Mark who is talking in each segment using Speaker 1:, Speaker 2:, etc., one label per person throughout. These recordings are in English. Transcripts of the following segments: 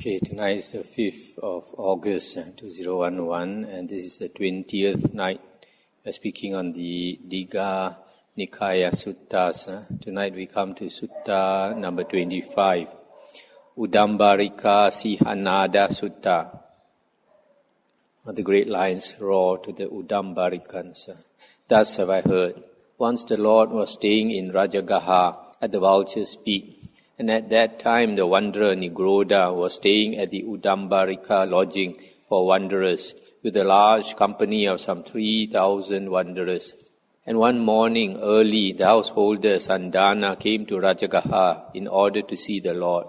Speaker 1: Okay, tonight is the 5th of August 2011, and this is the 20th night. We're speaking on the Digha Nikaya Suttas. Tonight we come to Sutta number 25, Udumbarika Sihanada Sutta. The great lions roar to the Udumbarikans. Thus have I heard. Once the Lord was staying in Rajagaha at the Vulture's Peak, and at that time the wanderer Negroda was staying at the Udumbarika lodging for wanderers, with a large company of some 3,000 wanderers. And one morning early, the householder Sandana came to Rajagaha in order to see the Lord.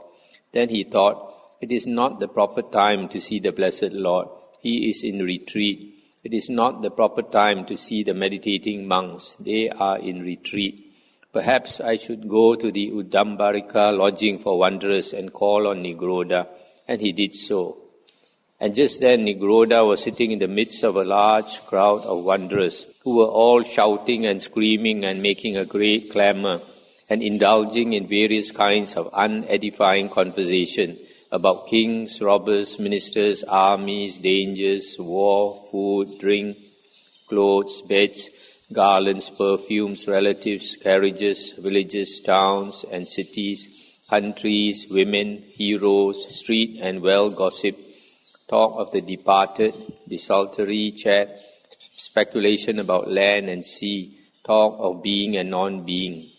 Speaker 1: Then he thought, it is not the proper time to see the blessed Lord. He is in retreat. It is not the proper time to see the meditating monks. They are in retreat. Perhaps I should go to the Udumbarika lodging for wanderers and call on Negroda. And he did so. And just then Negroda was sitting in the midst of a large crowd of wanderers who were all shouting and screaming and making a great clamor and indulging in various kinds of unedifying conversation about kings, robbers, ministers, armies, dangers, war, food, drink, clothes, beds, garlands, perfumes, relatives, carriages, villages, towns and cities, countries, women, heroes, street and well gossip, talk of the departed, desultory chat, speculation about land and sea, talk of being and non-being.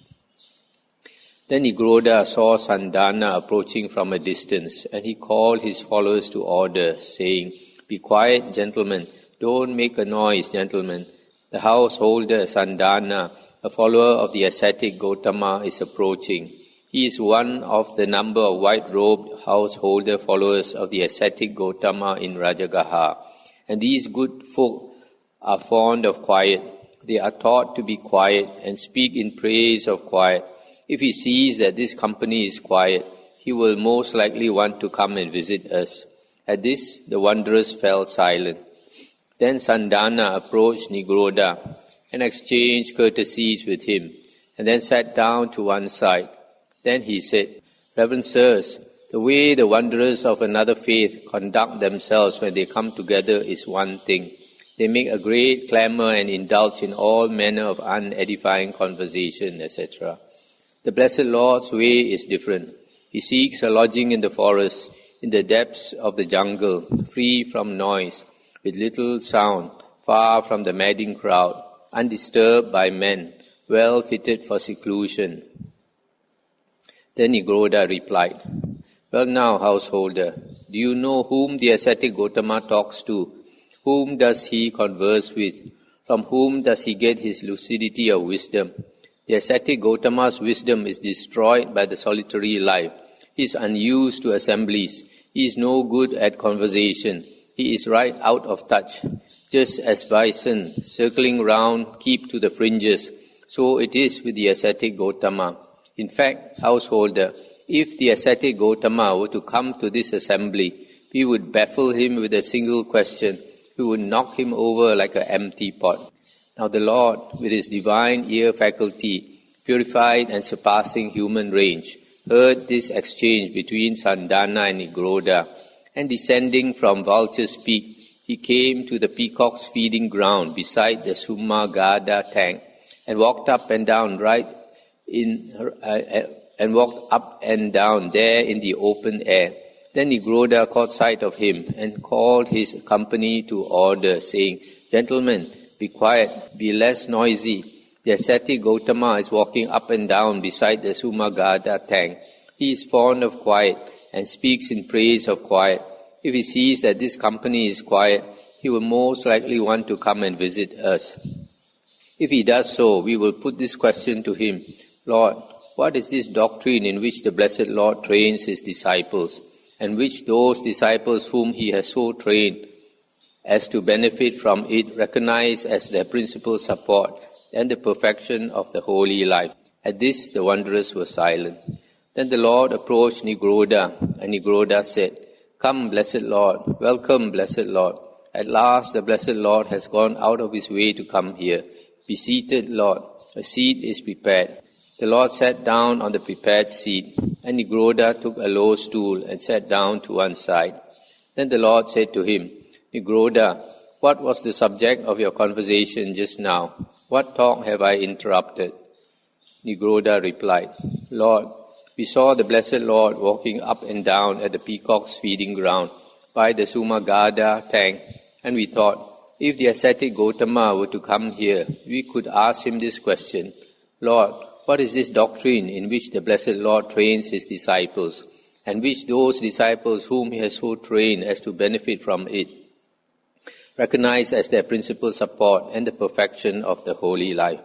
Speaker 1: Then Negroda saw Sandana approaching from a distance, and he called his followers to order, saying, "Be quiet, gentlemen. Don't make a noise, gentlemen. The householder Sandana, a follower of the ascetic Gotama, is approaching. He is one of the number of white-robed householder followers of the ascetic Gotama in Rajagaha. And these good folk are fond of quiet. They are taught to be quiet and speak in praise of quiet. If he sees that this company is quiet, he will most likely want to come and visit us." At this, the wanderers fell silent. Then Sandana approached Negroda and exchanged courtesies with him, and then sat down to one side. Then he said, "Reverend sirs, the way the wanderers of another faith conduct themselves when they come together is one thing. They make a great clamor and indulge in all manner of unedifying conversation, etc. The Blessed Lord's way is different. He seeks a lodging in the forest, in the depths of the jungle, free from noise, with little sound, far from the madding crowd, undisturbed by men, well fitted for seclusion." Then Negroda replied, "Well now, householder, do you know whom the ascetic Gotama talks to? Whom does he converse with? From whom does he get his lucidity of wisdom? The ascetic Gotama's wisdom is destroyed by the solitary life. He is unused to assemblies. He is no good at conversation. He is right out of touch. Just as bison, circling round, keep to the fringes, so it is with the ascetic Gotama. In fact, householder, if the ascetic Gotama were to come to this assembly, we would baffle him with a single question. We would knock him over like an empty pot." Now the Lord, with his divine ear faculty, purified and surpassing human range, heard this exchange between Sandana and Negroda, and descending from Vulture's Peak, he came to the peacock's feeding ground beside the Sumagada tank, and walked up and down there in the open air. Then Negroda caught sight of him and called his company to order, saying, "Gentlemen, be quiet, be less noisy. The ascetic Gotama is walking up and down beside the Sumagada tank. He is fond of quiet and speaks in praise of quiet. If he sees that this company is quiet, he will most likely want to come and visit us. If he does so, we will put this question to him: Lord, what is this doctrine in which the Blessed Lord trains his disciples, and which those disciples whom he has so trained as to benefit from it recognize as their principal support and the perfection of the holy life?" At this, the wanderers were silent. Then the Lord approached Negroda, and Negroda said, "Come, Blessed Lord, welcome, Blessed Lord. At last the Blessed Lord has gone out of his way to come here. Be seated, Lord. A seat is prepared." The Lord sat down on the prepared seat. And Negroda took a low stool and sat down to one side. Then the Lord said to him, Negroda, what was the subject of your conversation just now? What talk have I interrupted? Negroda replied, Lord, we saw the Blessed Lord walking up and down at the peacock's feeding ground by the Sumagada tank, and we thought, if the ascetic Gautama were to come here, we could ask him this question, Lord, what is this doctrine in which the Blessed Lord trains his disciples, and which those disciples whom he has so trained as to benefit from it, recognize as their principal support and the perfection of the holy life?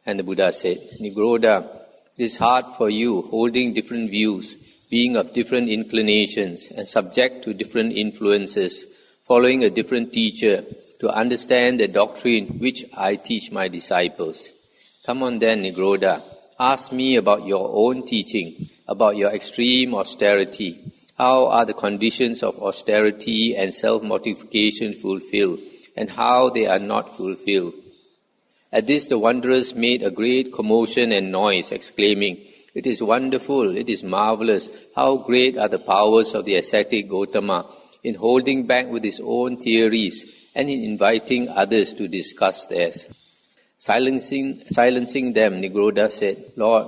Speaker 1: And the Buddha said, Negroda, it is hard for you, holding different views, being of different inclinations, and subject to different influences, following a different teacher, to understand the doctrine which I teach my disciples. Come on then, Negroda, ask me about your own teaching, about your extreme austerity. How are the conditions of austerity and self-mortification fulfilled, and how they are not fulfilled? At this the wanderers made a great commotion and noise, exclaiming, It is wonderful, it is marvelous, how great are the powers of the ascetic Gautama in holding back with his own theories and in inviting others to discuss theirs. Silencing them, Negroda said, Lord,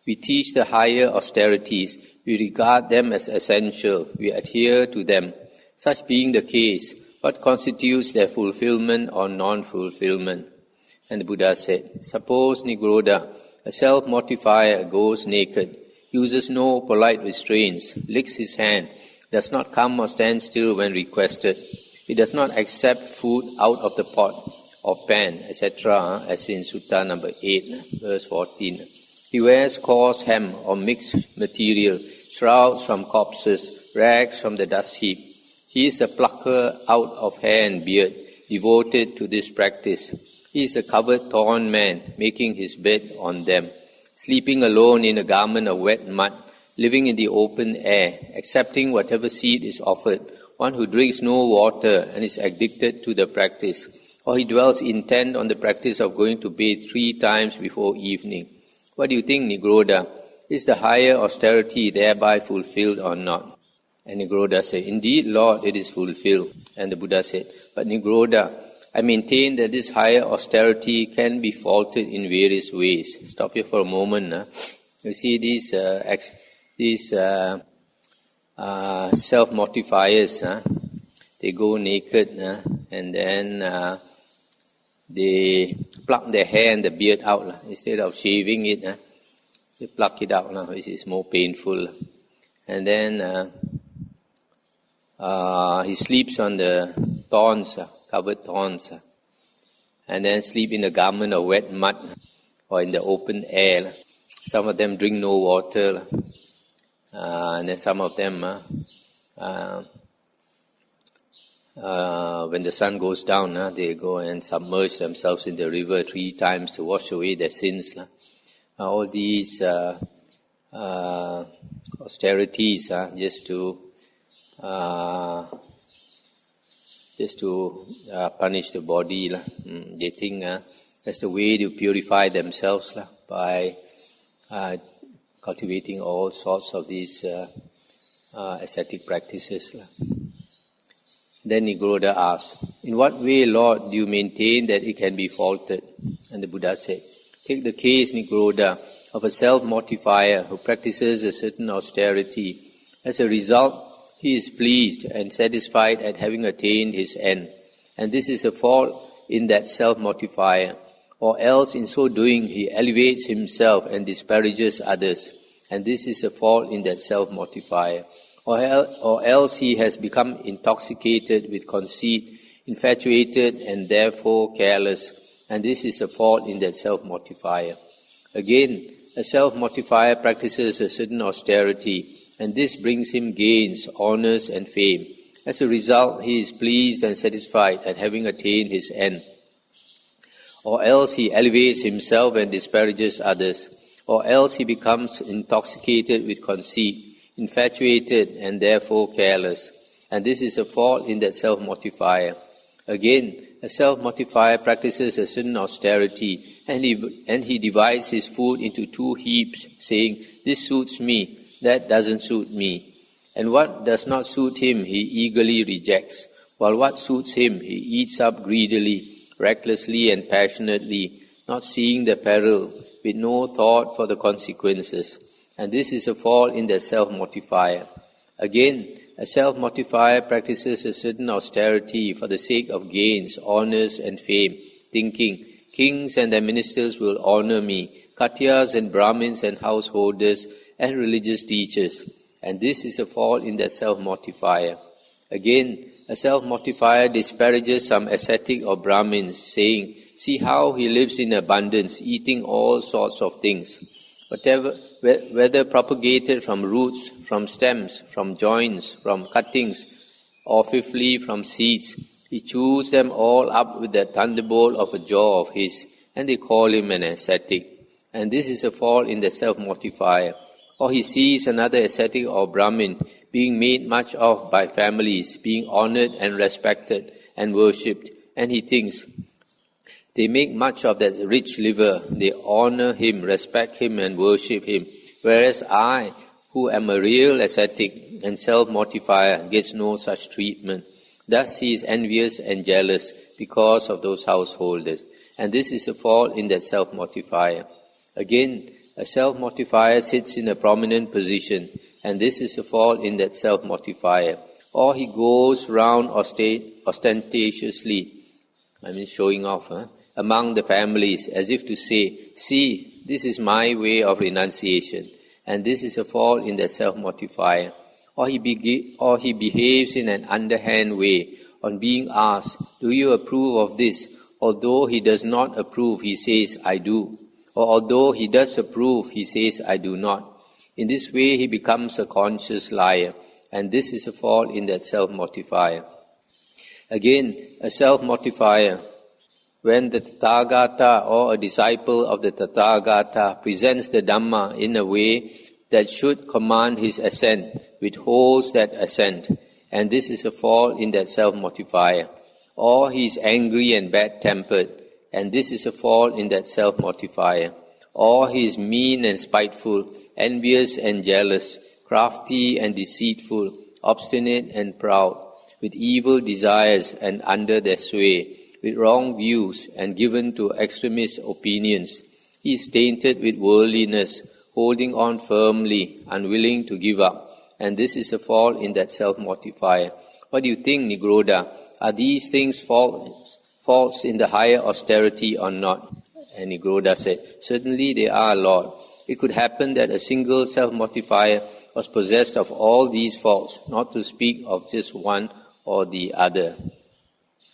Speaker 1: we teach the higher austerities, we regard them as essential, we adhere to them. Such being the case, what constitutes their fulfillment or non-fulfillment? And the Buddha said, suppose, Negroda, a self-mortifier goes naked, uses no polite restraints, licks his hand, does not come or stand still when requested. He does not accept food out of the pot or pan, etc., as in Sutta number 8, verse 14. He wears coarse hem or mixed material, shrouds from corpses, rags from the dust heap. He is a plucker out of hair and beard, devoted to this practice. He is a covered thorn man, making his bed on them, sleeping alone in a garment of wet mud, living in the open air, accepting whatever seed is offered, one who drinks no water and is addicted to the practice, or he dwells intent on the practice of going to bed 3 times before evening. What do you think, Negroda? Is the higher austerity thereby fulfilled or not? And Negroda said, Indeed, Lord, it is fulfilled. And the Buddha said, But Negroda, I maintain that this higher austerity can be faulted in various ways. Stop here for a moment. You see these self-mortifiers, they go naked and then they pluck their hair and the beard out. Instead of shaving it, they pluck it out, which is more painful. And then he sleeps on the thorns, covered thorns, and then sleep in a garment of wet mud or in the open air. Some of them drink no water, and then some of them, when the sun goes down, they go and submerge themselves in the river 3 times to wash away their sins. All these austerities just to punish the body. They think that's the way to purify themselves by cultivating all sorts of these ascetic practices. Then Negroda asked, In what way, Lord, do you maintain that it can be faulted? And the Buddha said, Take the case, Negroda, of a self-mortifier who practices a certain austerity. As a result, he is pleased and satisfied at having attained his end. And this is a fault in that self-mortifier. Or else in so doing he elevates himself and disparages others. And this is a fault in that self-mortifier. Or else he has become intoxicated with conceit, infatuated and therefore careless. And this is a fault in that self-mortifier. Again, a self-mortifier practices a certain austerity, and this brings him gains, honors and fame. As a result, he is pleased and satisfied at having attained his end. Or else he elevates himself and disparages others. Or else he becomes intoxicated with conceit, infatuated and therefore careless. And this is a fault in that self-mortifier. Again, a self-mortifier practices a certain austerity, and he divides his food into 2 heaps, saying, This suits me, that doesn't suit me. And what does not suit him, he eagerly rejects, while what suits him, he eats up greedily, recklessly and passionately, not seeing the peril, with no thought for the consequences. And this is a fall in the self-mortifier. Again, a self-mortifier practices a certain austerity for the sake of gains, honors and fame, thinking, kings and their ministers will honor me, Katyas and Brahmins and householders and religious teachers. And this is a fall in the self-mortifier. Again, a self-mortifier disparages some ascetic or Brahmins, saying, see how he lives in abundance, eating all sorts of things. Whether propagated from roots, from stems, from joints, from cuttings, or fifthly from seeds, he chews them all up with the thunderbolt of a jaw of his, and they call him an ascetic. And this is a fall in the self-mortifier. Or he sees another ascetic or Brahmin being made much of by families, being honored and respected and worshipped, and he thinks, they make much of that rich liver, they honor him, respect him and worship him, whereas I, who am a real ascetic and self-mortifier, gets no such treatment. Thus he is envious and jealous because of those householders. And this is a fall in that self-mortifier. Again, a self-mortifier sits in a prominent position, and this is a fall in that self-mortifier. Or he goes round ostentatiously, showing off, among the families, as if to say, see, this is my way of renunciation, and this is a fall in that self-mortifier. Or he behaves in an underhand way, on being asked, do you approve of this? Although he does not approve, he says, I do. Or although he does approve, he says, I do not. In this way, he becomes a conscious liar, and this is a fall in that self-mortifier. Again, a self-mortifier, when the Tathagata or a disciple of the Tathagata presents the Dhamma in a way that should command his assent, withholds that assent, and this is a fall in that self-mortifier. Or he is angry and bad-tempered, and this is a fall in that self-mortifier. Or he is mean and spiteful, envious and jealous, crafty and deceitful, obstinate and proud, with evil desires and under their sway, with wrong views and given to extremist opinions. He is tainted with worldliness, holding on firmly, unwilling to give up. And this is a fall in that self-mortifier. What do you think, Negroda? Are these things false in the higher austerity or not? And Negroda said, certainly they are, Lord. It could happen that a single self-mortifier was possessed of all these faults, not to speak of just one or the other.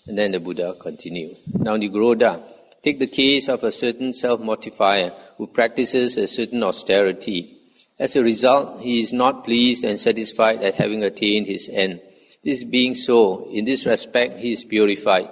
Speaker 1: And then the Buddha continued. Now Negroda, take the case of a certain self-mortifier who practices a certain austerity. As a result, he is not pleased and satisfied at having attained his end. This being so, in this respect he is purified.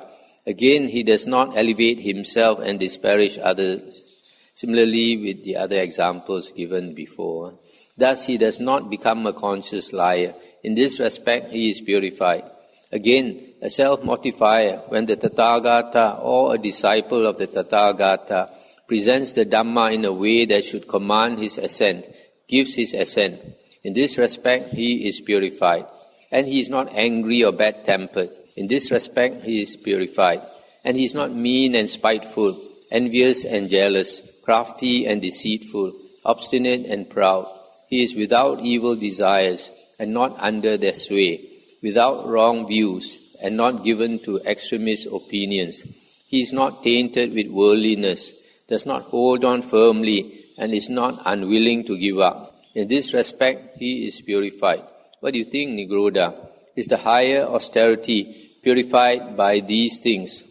Speaker 1: Again, he does not elevate himself and disparage others. Similarly with the other examples given before. Thus he does not become a conscious liar. In this respect he is purified. Again, a self-mortifier, when the Tathagata or a disciple of the Tathagata presents the Dhamma in a way that should command his assent, gives his assent. In this respect, he is purified. And he is not angry or bad-tempered. In this respect, he is purified. And he is not mean and spiteful, envious and jealous, crafty and deceitful, obstinate and proud. He is without evil desires and not under their sway, without wrong views and not given to extremist opinions. He is not tainted with worldliness, does not hold on firmly, and is not unwilling to give up. In this respect, he is purified. What do you think, Negroda? Is the higher austerity purified by these things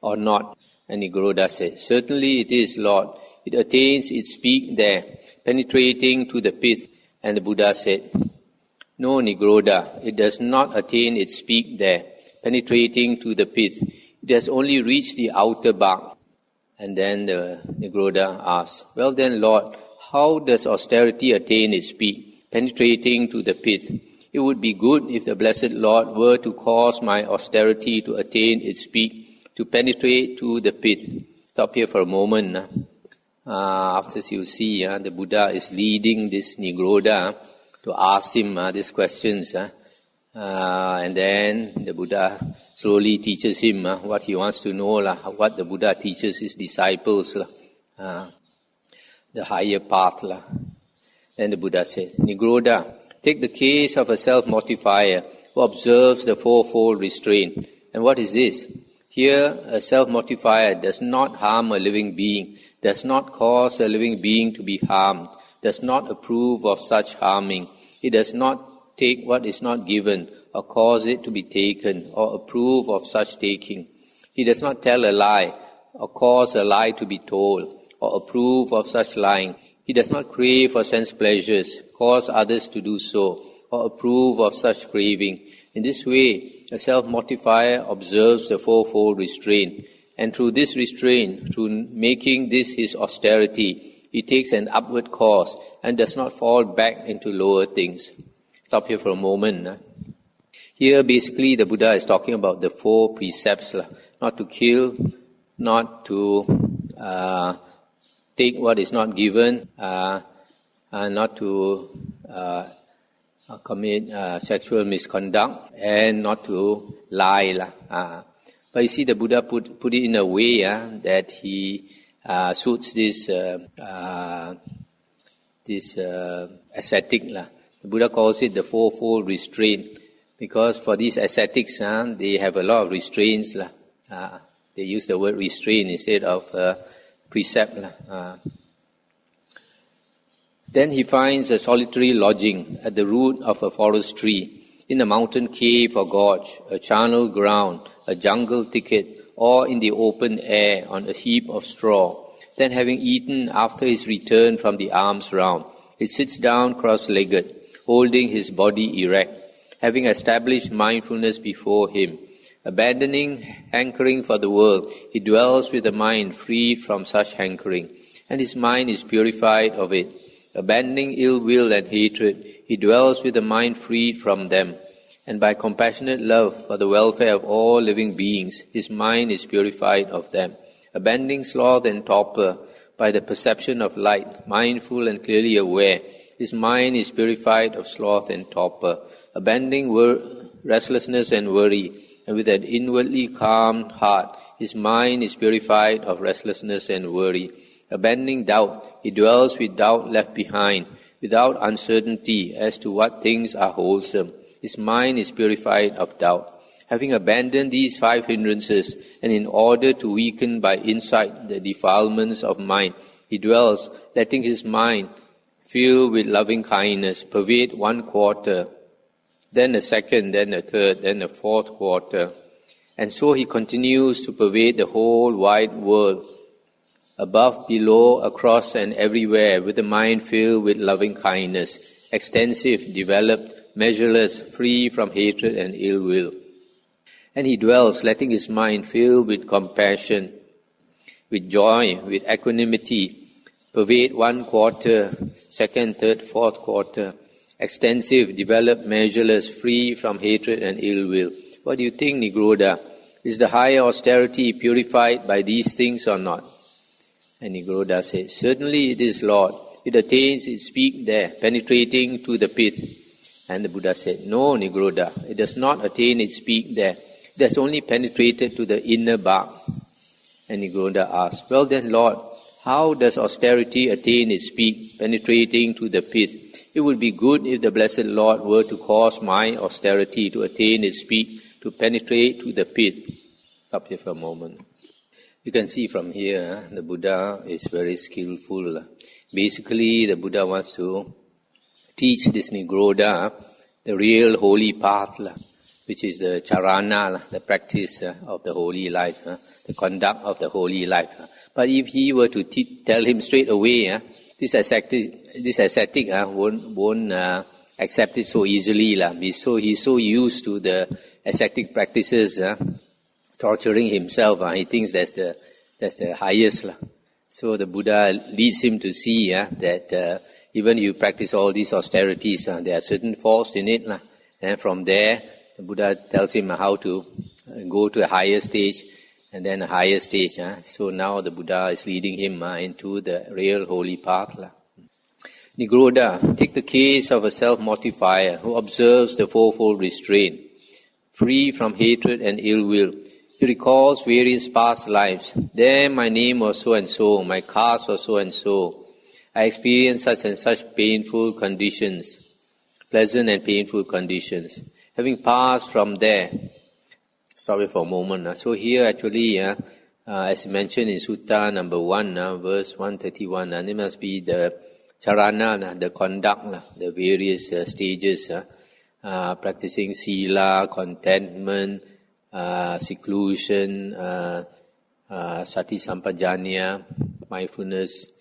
Speaker 1: or not? And Negroda said, certainly it is, Lord. It attains its peak there, penetrating to the pith. And the Buddha said, no, Negroda, it does not attain its peak there, penetrating to the pith. It has only reached the outer bark. And then the Negroda asked, well then, Lord, how does austerity attain its peak, penetrating to the pith? It would be good if the Blessed Lord were to cause my austerity to attain its peak, to penetrate to the pith. Stop here for a moment. After you see, the Buddha is leading this Negroda to ask him these questions. And then the Buddha slowly teaches him what he wants to know, what the Buddha teaches his disciples, the higher path. Then the Buddha said, Negroda, take the case of a self-mortifier who observes the fourfold restraint. And what is this? Here, a self-mortifier does not harm a living being, does not cause a living being to be harmed, does not approve of such harming. He does not take what is not given, or cause it to be taken, or approve of such taking. He does not tell a lie, or cause a lie to be told, or approve of such lying. He does not crave for sense pleasures, cause others to do so, or approve of such craving. In this way, a self-mortifier observes the fourfold restraint, and through this restraint, through making this his austerity, he takes an upward course and does not fall back into lower things. Stop here for a moment. Here, basically, the Buddha is talking about the 4 precepts: not to kill, not to take what is not given, not to commit sexual misconduct, and not to lie. But you see, the Buddha put it in a way that he suits this ascetic. The Buddha calls it the fourfold restraint, because for these ascetics, they have a lot of restraints. They use the word restraint instead of precept. Then he finds a solitary lodging at the root of a forest tree, in a mountain cave or gorge, a charnel ground, a jungle thicket, or in the open air on a heap of straw. Then, having eaten after his return from the alms round, he sits down cross-legged, holding his body erect, having established mindfulness before him. Abandoning hankering for the world, he dwells with a mind freed from such hankering, and his mind is purified of it. Abandoning ill will and hatred, he dwells with a mind freed from them, and by compassionate love for the welfare of all living beings, his mind is purified of them. Abandoning sloth and torpor, by the perception of light, mindful and clearly aware, his mind is purified of sloth and torpor. Abandoning restlessness and worry, and with an inwardly calm heart, his mind is purified of restlessness and worry. Abandoning doubt, he dwells with doubt left behind, without uncertainty as to what things are wholesome. His mind is purified of doubt. Having abandoned these 5 hindrances, and in order to weaken by insight the defilements of mind, he dwells, letting his mind fill with loving kindness, pervade 1 quarter, then a second, then a third, then a 4th quarter. And so he continues to pervade the whole wide world, above, below, across and everywhere, with a mind filled with loving kindness, extensive, developed, measureless, free from hatred and ill will. And he dwells, letting his mind fill with compassion, with joy, with equanimity, pervade 1 quarter, 2nd, 3rd, 4th quarter, extensive, developed, measureless, free from hatred and ill will. What do you think, Negroda? Is the higher austerity purified by these things or not? And Negroda says, certainly it is, Lord. It attains its peak there, penetrating to the pith. And the Buddha said, no, Negroda, it does not attain its peak there. It has only penetrated to the inner bark. And Negroda asked, well then, Lord, how does austerity attain its peak, penetrating to the pith? It would be good if the Blessed Lord were to cause my austerity to attain its peak, to penetrate to the pith. Stop here for a moment. You can see from here, the Buddha is very skillful. Basically, the Buddha wants to teach this Negroda the real holy path, which is the charana, the practice of the holy life, the conduct of the holy life. But if he were to tell him straight away, this ascetic won't accept it so easily. He's so used to the ascetic practices, torturing himself. He thinks that's the highest. So the Buddha leads him to see that even you practice all these austerities, there are certain faults in it. And from there, the Buddha tells him how to go to a higher stage, and then a higher stage. So now the Buddha is leading him into the real holy path. Negroda, take the case of a self-mortifier who observes the fourfold restraint, free from hatred and ill will. He recalls various past lives. There my name was so and so, my caste was so and so. I experienced such and such painful conditions, pleasant and painful conditions. Having passed from there, stop it for a moment. So here actually, as mentioned in Sutta number 1, verse 131, it must be the charana, the conduct, the various stages, practicing sila, contentment, seclusion, sati sampajanya, mindfulness,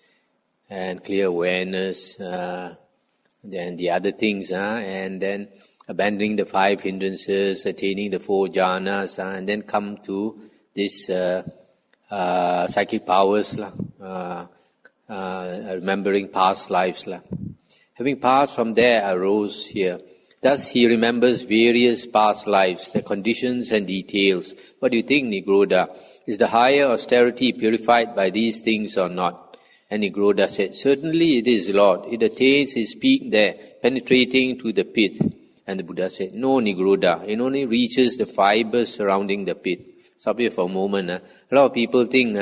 Speaker 1: and clear awareness, then the other things, and then abandoning the 5 hindrances, attaining the 4 jhanas, and then come to this psychic powers, remembering past lives. Having passed from there, arose here. Thus he remembers various past lives, the conditions and details. What do you think, Negroda? Is the higher austerity purified by these things or not? And Negroda said, certainly it is, Lord. It attains its peak there, penetrating to the pit. And the Buddha said, no, Negroda, it only reaches the fibers surrounding the pit. Stop here for a moment. A lot of people think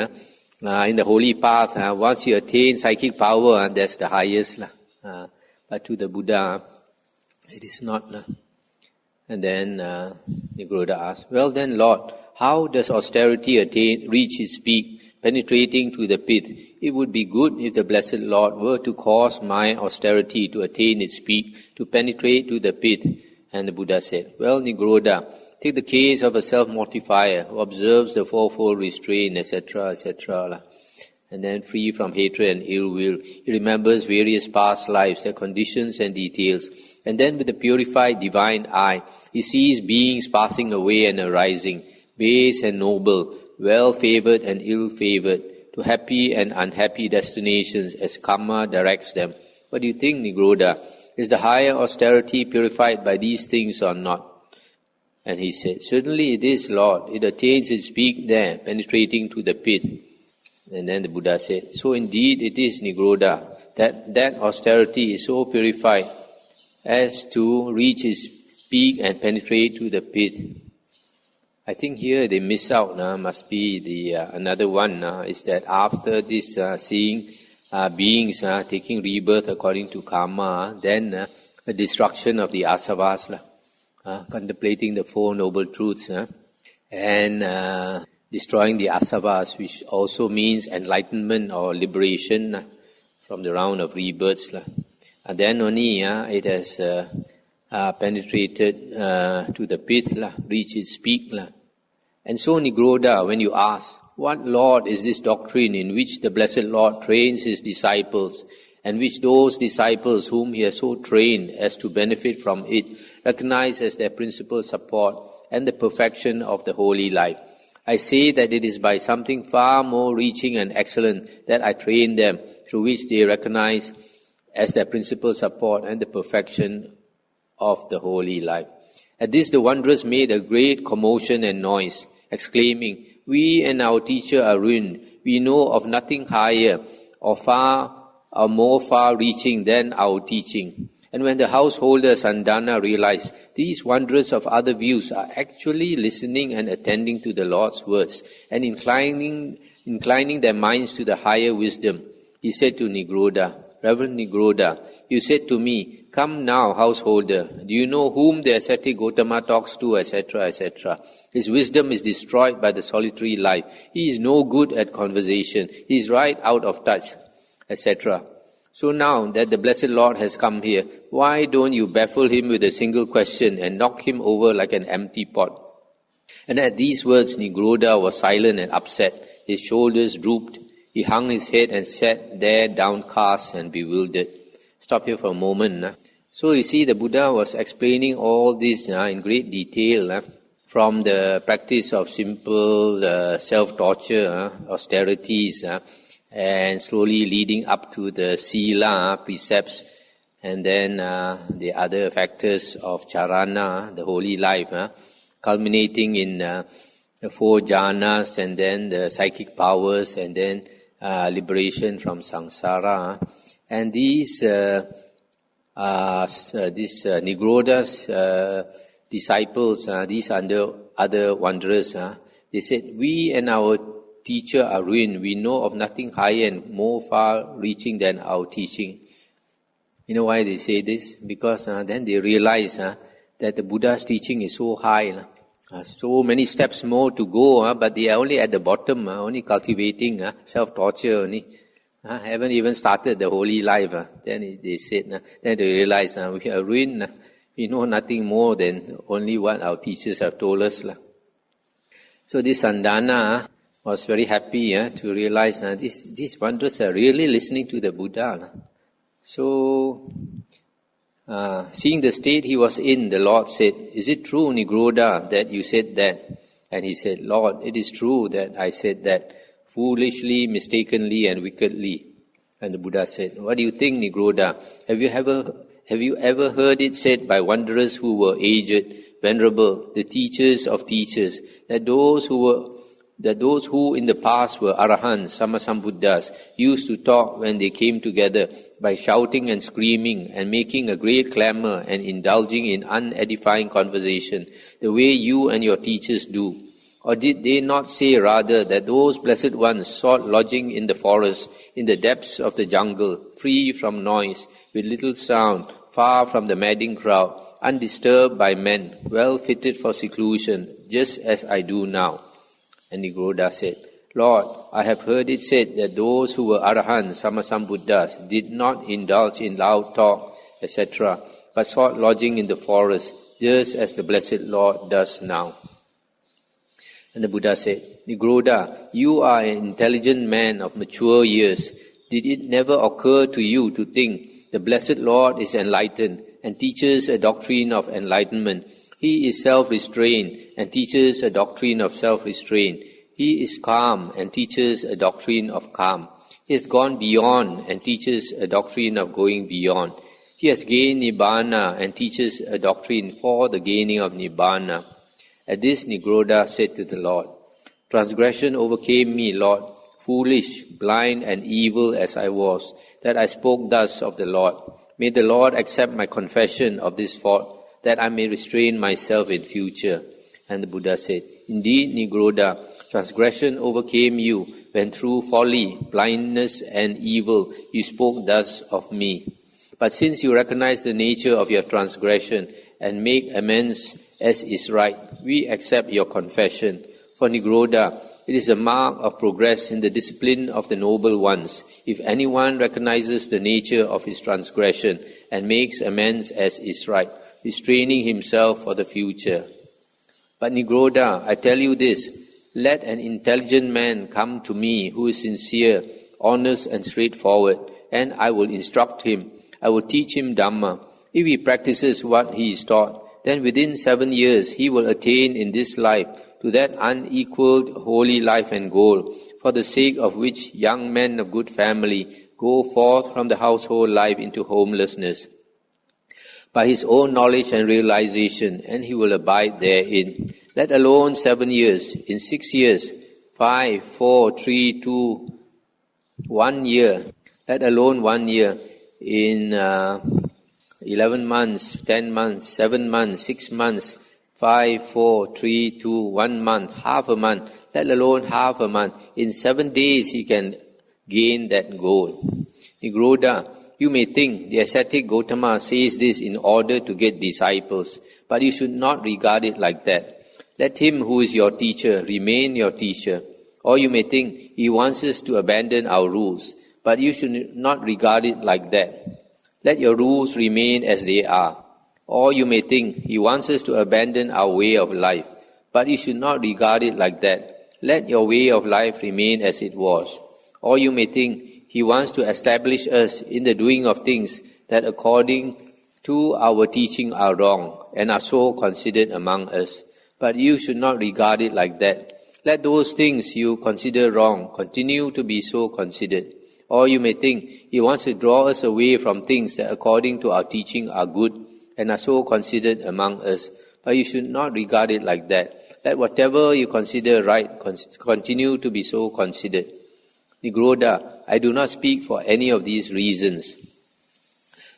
Speaker 1: in the holy path, once you attain psychic power, that's the highest. But to the Buddha, it is not. And then Negroda asked, well then, Lord, how does austerity reach its peak, penetrating to the pit? It would be good if the Blessed Lord were to cause my austerity to attain its peak, to penetrate to the pit. And the Buddha said, well, Negroda, take the case of a self-mortifier who observes the fourfold restraint, etc., etc., and then free from hatred and ill will. He remembers various past lives, their conditions and details. And then with the purified divine eye, he sees beings passing away and arising, base and noble, well-favored and ill-favored, to happy and unhappy destinations as karma directs them. What do you think, Negroda? Is the higher austerity purified by these things or not? And he said, certainly it is, Lord. It attains its peak there, penetrating to the pit. And then the Buddha said, so indeed it is, Negroda, that austerity is so purified as to reach its peak and penetrate to the pit. I think here they miss out, must be the another one, is that after this seeing beings taking rebirth according to karma, then the destruction of the asavas, contemplating the 4 noble truths, and destroying the asavas, which also means enlightenment or liberation from the round of rebirths. And then only it has penetrated to the pit, reached its peak. And so, Negroda, when you ask, what Lord is this doctrine in which the Blessed Lord trains His disciples, and which those disciples whom He has so trained as to benefit from it, recognize as their principal support and the perfection of the holy life? I say that it is by something far more reaching and excellent that I train them, through which they recognize as their principal support and the perfection of the holy life. At this the wanderers made a great commotion and noise, exclaiming, we and our teacher are ruined. We know of nothing higher or more far-reaching than our teaching. And when the householder Sandana realized these wanderers of other views are actually listening and attending to the Lord's words and inclining their minds to the higher wisdom, he said to Negroda, Reverend Negroda, you said to me, come now, householder, do you know whom the ascetic Gautama talks to, etc., etc.? His wisdom is destroyed by the solitary life. He is no good at conversation. He is right out of touch, etc. So now that the Blessed Lord has come here, why don't you baffle him with a single question and knock him over like an empty pot? And at these words, Negroda was silent and upset. His shoulders drooped. He hung his head and sat there downcast and bewildered. Stop here for a moment. So you see, the Buddha was explaining all this in great detail from the practice of simple self-torture, austerities, and slowly leading up to the sila precepts, and then the other factors of charana, the holy life, culminating in the 4 jhanas, and then the psychic powers, and then liberation from samsara, And these Negroda's disciples, these other wanderers, they said, we and our teacher are ruined. We know of nothing higher and more far-reaching than our teaching. You know why they say this? Because then they realize that the Buddha's teaching is so high. So many steps more to go, but they are only at the bottom, only cultivating self-torture only. Haven't even started the holy life. Then they said, then they realize we are ruined. We know nothing more than only what our teachers have told us. So this Sandana was very happy to realize these wanderers are really listening to the Buddha. So, seeing the state he was in, the Lord said, is it true, Negroda, that you said that? And he said, Lord, it is true that I said that, foolishly, mistakenly, and wickedly. And the Buddha said, what do you think, Negroda? Have you ever heard it said by wanderers who were aged, venerable, the teachers of teachers, that those who in the past were arahants, sammasambuddhas, used to talk when they came together by shouting and screaming and making a great clamor and indulging in unedifying conversation, the way you and your teachers do? Or did they not say rather that those blessed ones sought lodging in the forest, in the depths of the jungle, free from noise, with little sound, far from the madding crowd, undisturbed by men, well fitted for seclusion, just as I do now? And Negroda said, Lord, I have heard it said that those who were arahants, sammasambuddhas, did not indulge in loud talk, etc., but sought lodging in the forest, just as the blessed Lord does now. And the Buddha said, Negroda, you are an intelligent man of mature years. Did it never occur to you to think the blessed Lord is enlightened and teaches a doctrine of enlightenment? He is self-restrained and teaches a doctrine of self-restraint. He is calm and teaches a doctrine of calm. He has gone beyond and teaches a doctrine of going beyond. He has gained Nibbana and teaches a doctrine for the gaining of Nibbana. At this, Negroda said to the Lord, transgression overcame me, Lord, foolish, blind, and evil as I was, that I spoke thus of the Lord. May the Lord accept my confession of this fault, that I may restrain myself in future. And the Buddha said, indeed, Negroda, transgression overcame you when through folly, blindness, and evil you spoke thus of me. But since you recognize the nature of your transgression and make amends as is right, we accept your confession. For Negroda, it is a mark of progress in the discipline of the noble ones, if anyone recognizes the nature of his transgression and makes amends as is right, restraining himself for the future. But Negroda, I tell you this, let an intelligent man come to me who is sincere, honest and straightforward, and I will instruct him. I will teach him Dhamma. If he practices what he is taught, then within 7 years he will attain in this life to that unequaled holy life and goal, for the sake of which young men of good family go forth from the household life into homelessness, by his own knowledge and realization, and he will abide therein. Let alone 7 years, in 6 years, 5, 4, 3, 2, 1 year, let alone 1 year, in 11 months, 10 months, 7 months, 6 months, 5, 4, 3, 2, 1 month, half a month, let alone half a month. In 7 days he can gain that goal. Negroda, you may think the ascetic Gautama says this in order to get disciples, but you should not regard it like that. Let him who is your teacher remain your teacher. Or you may think he wants us to abandon our rules, but you should not regard it like that. Let your rules remain as they are. Or you may think he wants us to abandon our way of life, but you should not regard it like that. Let your way of life remain as it was. Or you may think he wants to establish us in the doing of things that according to our teaching are wrong and are so considered among us. But you should not regard it like that. Let those things you consider wrong continue to be so considered. Or you may think he wants to draw us away from things that according to our teaching are good and are so considered among us. But you should not regard it like that. Let whatever you consider right continue to be so considered. Negroda, I do not speak for any of these reasons.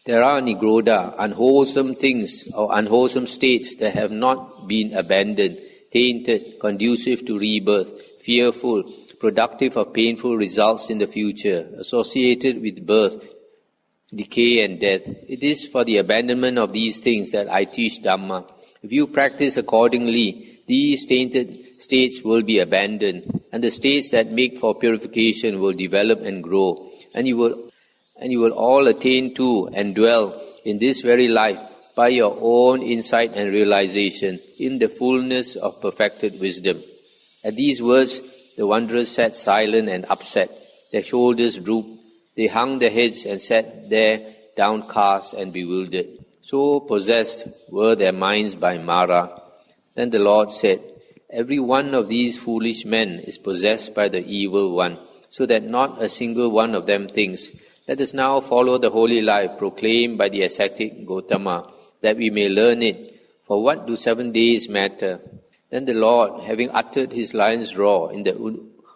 Speaker 1: There are Negroda, unwholesome things or unwholesome states that have not been abandoned, tainted, conducive to rebirth, fearful, productive of painful results in the future, associated with birth, decay and death. It is for the abandonment of these things that I teach Dhamma. If you practice accordingly, these tainted states will be abandoned, and the states that make for purification will develop and grow, and you will all attain to and dwell in this very life by your own insight and realization in the fullness of perfected wisdom. At these words, the wanderers sat silent and upset. Their shoulders drooped. They hung their heads and sat there downcast and bewildered. So possessed were their minds by Mara. Then the Lord said, every one of these foolish men is possessed by the evil one, so that not a single one of them thinks, let us now follow the holy life proclaimed by the ascetic Gotama, that we may learn it. For what do 7 days matter? Then the Lord, having uttered his lion's roar in the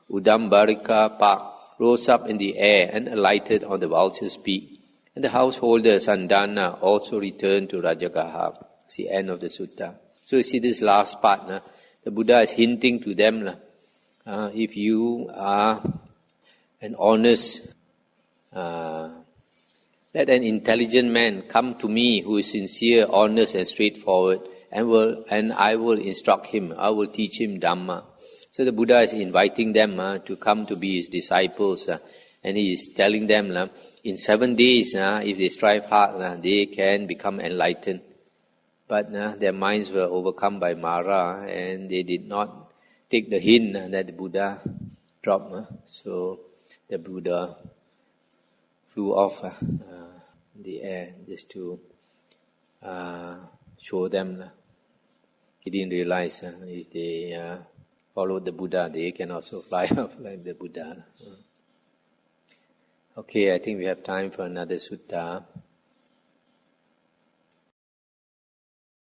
Speaker 1: Udumbarika park, rose up in the air and alighted on the vulture's peak. And the householder Sandana also returned to Rajagaha. It's the end of the sutta. So you see this last part, the Buddha is hinting to them, if you are an honest, let an intelligent man come to me who is sincere, honest and straightforward, and I will instruct him, I will teach him Dhamma. So the Buddha is inviting them to come to be his disciples, and he is telling them, in 7 days, if they strive hard, they can become enlightened. But their minds were overcome by Mara, and they did not take the hint that the Buddha dropped. So the Buddha flew off in the air just to show them. He didn't realize if they followed the Buddha, they can also fly off like the Buddha. Okay, I think we have time for another sutta.